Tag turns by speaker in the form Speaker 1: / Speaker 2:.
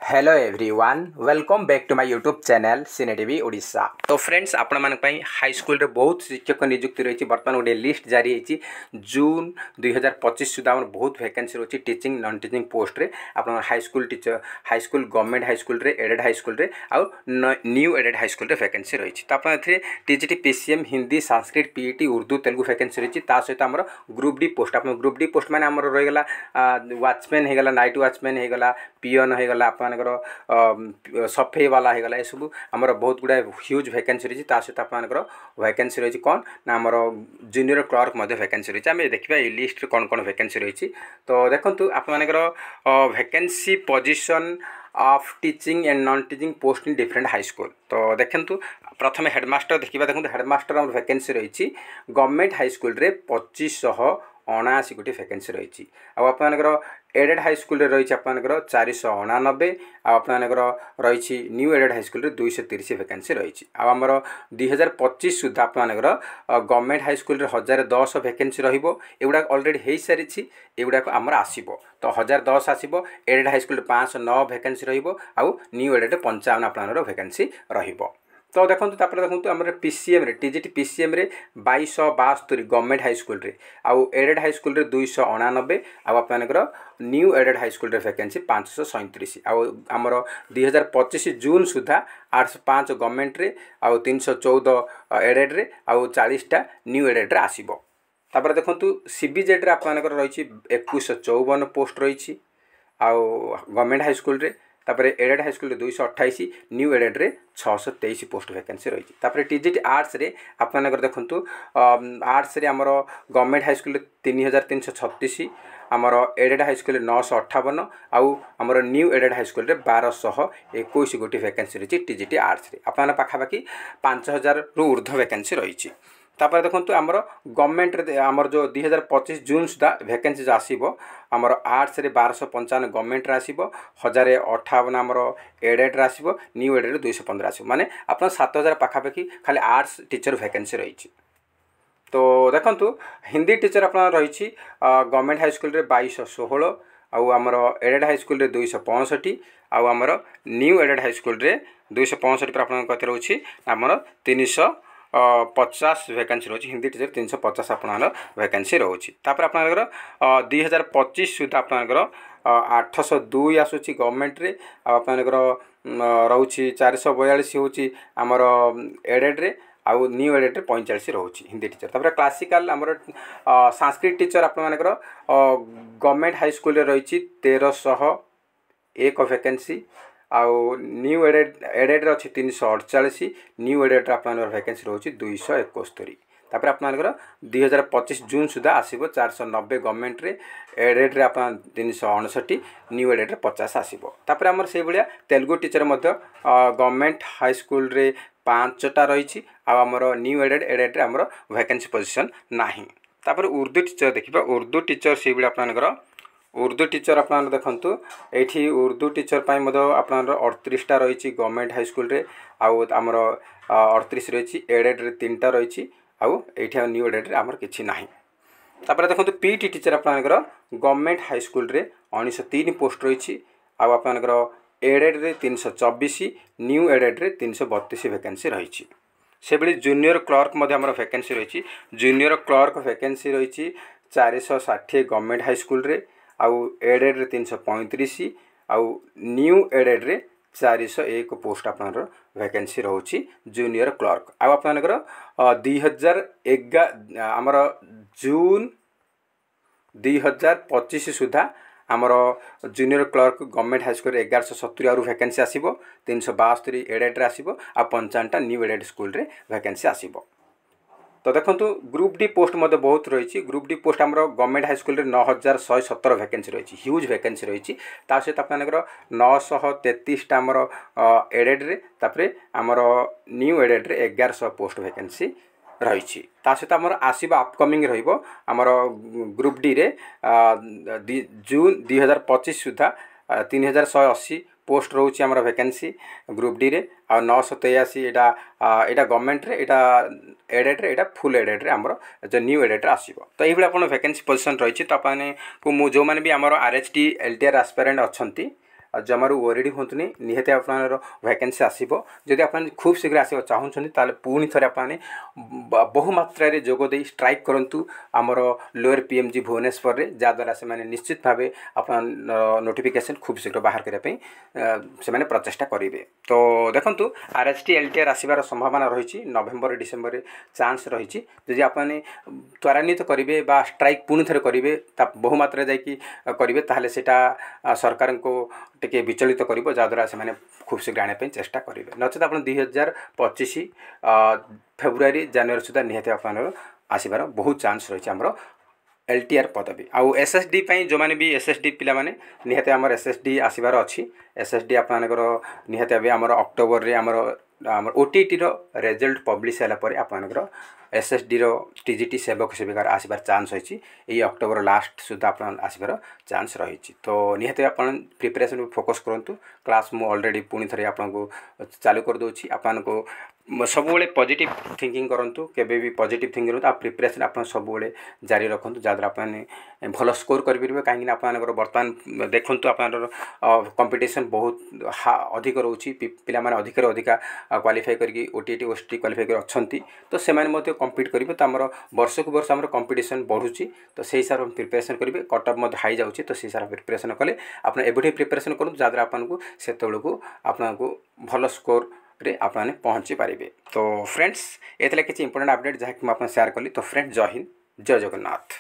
Speaker 1: Hello everyone welcome back to my YouTube channel cine TV Odisha. तो friends आपण high school रे बहुत शिक्षक नियुक्ति रही बर्तमान गोटे लिस्ट जारी होती जून 2025 सुधा बहुत वैकेंसी रही टीचिंग नॉन टीचिंग पोस्ट रे आप high school teacher high school government high school रे एडेड हाई स्कूल रे आउ न्यू एडेड हाई स्कूल रे वैकेंसी रही तो आप TGT PCM Hindi Sanskrit PET Urdu Telugu vacancy रही सहित आम ग्रुप डी पोस्ट आप ग्रुप डी पोस्ट मैंने आम रहीगला वाचमैन होगला नाइट वाचमैन होगला पियन होगला आपर सफेई वाला होगला ये सब आमर बहुत गुड़ा ह्यूज वैकेंसी रही सहित आपर वैकेंसी रही कौन ना आमर जूनियर क्लर्क वैकेंसी रही आम देखा ये लिस्ट कौन कौन वैकेंसी रही तो देखो आपर vacancy position of teaching and non teaching post in different high school. तो देखु प्रथम हेडमास्टर देखा देखो हेडमास्टर आम वैकेंसी रही गवर्नमेंट हाई स्कूल रे 2579 गोटी वैकेंसी रही आपर एडेड हाई स्कूल रही आपर 499 आपर रही new aided high school 230 vacancy रही आमर 2025 सुधा आपर गवर्नमेंट हाई स्कूल 1010 वैकेंसी रहा ऑलरेडी हो सारी एगुड़ा आमर आसो तो 1010 आसो एडेड हाई स्कूल 509 वैकेंसी रहा न्यू एडेड 55 आपर वैकेंसी रहा। तो देखो देखो आम पीसीएम रे टीजीटी पीसीएम रे 2272 गवर्नमेंट हाई स्कूल रे आउ एडेड हाई स्कूल रे 299 आपर न्यू एडेड हाई स्कूल रे वैकेंसी 537 आमर 2025 जून सुधा 805 गवर्नमेंट रे आउ 314 एडेड रे आउ 40टा न्यू एडेड रे आसीबो। तापर देखो सीबीजेड रे आपर रही 2154 पोस्ट रही आउ गवर्नमेंट हाई स्कूल रे तापर aided high school 228 new aided रे 623 पोस्ट वैकेंसी रही तापर टीजीटी आर्ट्स रे आपर देखो आर्ट्स रे आमर गवर्नमेंट हाई स्कूल 3336 आमर एडेड हाई स्कूल 958 आउ आमर न्यू एडेड हाई स्कूल 1221 गोटी वैकेंसी रही टीजीटी आर्ट्स रे अपन पाखापाखि 5000 रु ऊर्ध्व वैकेंसी रही। तापर देखो आमर गवर्नमेंट आमर जो 2025 जून सुधा वैकेंसी जो आसो आमर आर्ट्स रे 1255 गवर्नमेंट आसो 1058 आमर एडेड आसो न्यू एडेड 215 आसो माने आप 7000 पाखापाखि खाली आर्ट्स टीचर वैकेंसी रही। तो देखो हिंदी टीचर आप रही गवर्नमेंट हाई स्कूल 2216 आउ आमर एडेड हाई स्कूल 265 आउ आमर न्यू एडेड हाई स्कूल 265 पर आप कत रोचे आमर 350 वैकेंसी रही हिंदी टीचर 350 आप वैकेंसी रोचे तापर आपर 2025 सुधा आपर 802 आसूँ गवर्नमेंट रे आपर रोचे 442 हूँ आमर एडेड रे आउ न्यू एडेड रे 45 रोचे हिंदी टीचर तापर क्लासिकल आमर संस्कृत टीचर आपर गवर्नमेंट हाई स्कूल रही 1301 वैकेंसी आउ न्यू एडेड अच्छी 348 न्यू एडेड आपर वैकेंसी रोचे 271 तापर आपर 2025 जून सुधा आसो 490 गवर्नमेंट रे एडेड रे आप 359 न्यू एडेड 50 आसो तापर आमर से भाया Telugu teacher government high school रे 5टा रही आमर न्यू एडेड रे आमर वैकेंसी पोजीशन नाही। तापर उर्दू टीचर देखिबा उर्दू टीचर से भाया आपर उर्दू टीचर आप देखु ये उर्दू टीचर आप 38टा रही गवर्नमेंट हाई स्कूल रे आउ आमर 38 रही एडेड रे 3टा रही आउ ये न्यू एडेड आमर किछि नाही। तापर देखो पीटी टीचर आपर गवर्नमेंट हाई स्कूल रे 1903 पोस्ट रही आउ आपर एडेड रे 324 न्यू एडेड रे 332 वैकेंसी रही से भाई जूनियर क्लर्क आमर वैकेंसी रही जूनियर क्लर्क वैकेंसी रही 460 गवर्नमेंट हाई स्कूल रे आउ एडेड रे 335 आउ न्यू एडेड रे 401 पोस्ट आपर वैकेंसी रोची जूनियर क्लर्क आपर 2011 आमर जून 2025 सुधा आमर junior clerk government high school 1170 आरु वैकेंसी आसो 372 एडेड आसो आ 55टा न्यू एडेड स्कूल रे वैकेंसी आसो। तो देखो ग्रुप डी पोस्ट बहुत रही ग्रुप डी पोस्ट आम गवर्नमेंट हाई स्कूल 9117 वैकेंसी रही ह्यूज वैकेंसी रही सहित आपर 933टा आमर एडेड रे तापर आमर न्यू एडेड रे 1100 पोस्ट वैकेंसी रही सहित आमर आसो अपकमिंग रमर ग्रुप डी रे जून 2025 सुधा 3180 पोस्ट रोचे आमर वैकेंसी ग्रुप डी रे आ 983 एटा गवर्नमेंट रे एटा एडेड रे एटा फुल एडेड रे आमर जो न्यू एडेड रे आसीबो। तो एही आपण वैकेंसी पोजीशन रही तो आपने को जो माने भी आमर आरएचटी एलटीआर एस्पिरेंट अछंती जमारू वरीड हूँ निहती आप वैकेंसी आसो जदि आप खूब शीघ्र आसवा चाहूँगी ताले पुणी थे आपने बहुमात्रा जोगदे स्ट्राइक करूँ आमर लोअर पीएमजी भुवनेश्वर रे जहाँद्वारा से निश्चित भाव आप नोटिफिकेशन खूब शीघ्र बाहर करने से प्रचेषा करेंगे। तो देखूँ आरएसटी एलटीआर आसबार संभावना रही नवेम्बर डिसेम्बर रे चांस रही जदि आपने त्वरान्वित करेंगे स्ट्राइक पुणी थे करेंगे बहुमात्रा जाकि ताहले सेटा सरकार को टिके विचलित कर जहाँद्वारा से खूब शीघ्र आने चेष्टा करेंगे नचेत आप 2025 फेब्रुआरी जनवरी सुधा निहती आप आसबार बहुत चांस रही आमर एलटीआर पदवी आउ एसएसडी जो मैंने भी एसएसडी पिला माने निहती आमर एसएसडी आसबार अच्छी एसएसडी आपनकर निहती भाव आमर अक्टोबर रे आमर ओटीटी रो रिजल्ट पब्लिश होला परे आपनकर एसएसडी रो टीजीटी सेवक सेविकार आसबार चांस रही यही अक्टोबर लास्ट सुधा आप आसबार चांस रही। तो निहती आप प्रिपरेशन फोकस करूँ क्लास मु ऑलरेडी पुणी थे आपको चालू कर दूची आपको सब पॉजिटिव थिंकिंग करूँ केबे भी पॉजिटिव थिंकिंग करूँ आप प्रिपरेशन आप सब जारी रखुँ जहाँद्वारा आप भल स्कोर करेंगे कहीं आप बर्तमान देखूँ आप कंपटीशन बहुत अधिक रोचे पिला माने अधिक अधिका क्वालिफाई करके ओटीटी ओएसटी क्वालिफाई कर अच्छा तो से कम्पीट करेंगे तो आम वर्ष को वर्ष आम कंपटीशन बढ़ुची तो से हिसाब से प्रिपरेशन करेंगे कटअप हाई जाऊँगी तो से हिसाब से प्रिपरेशन कले आप एवं प्रिपरेशन करूँ जहाँद्वारा आपको से आपको भल स्कोर रे आपने पहुँची पारे। तो फ्रेंड्स ये किसी इंपोर्टेंट अपडेट जहाँ कि शेयर कली। तो फ्रेंड्स जय हिंद जय जगन्नाथ।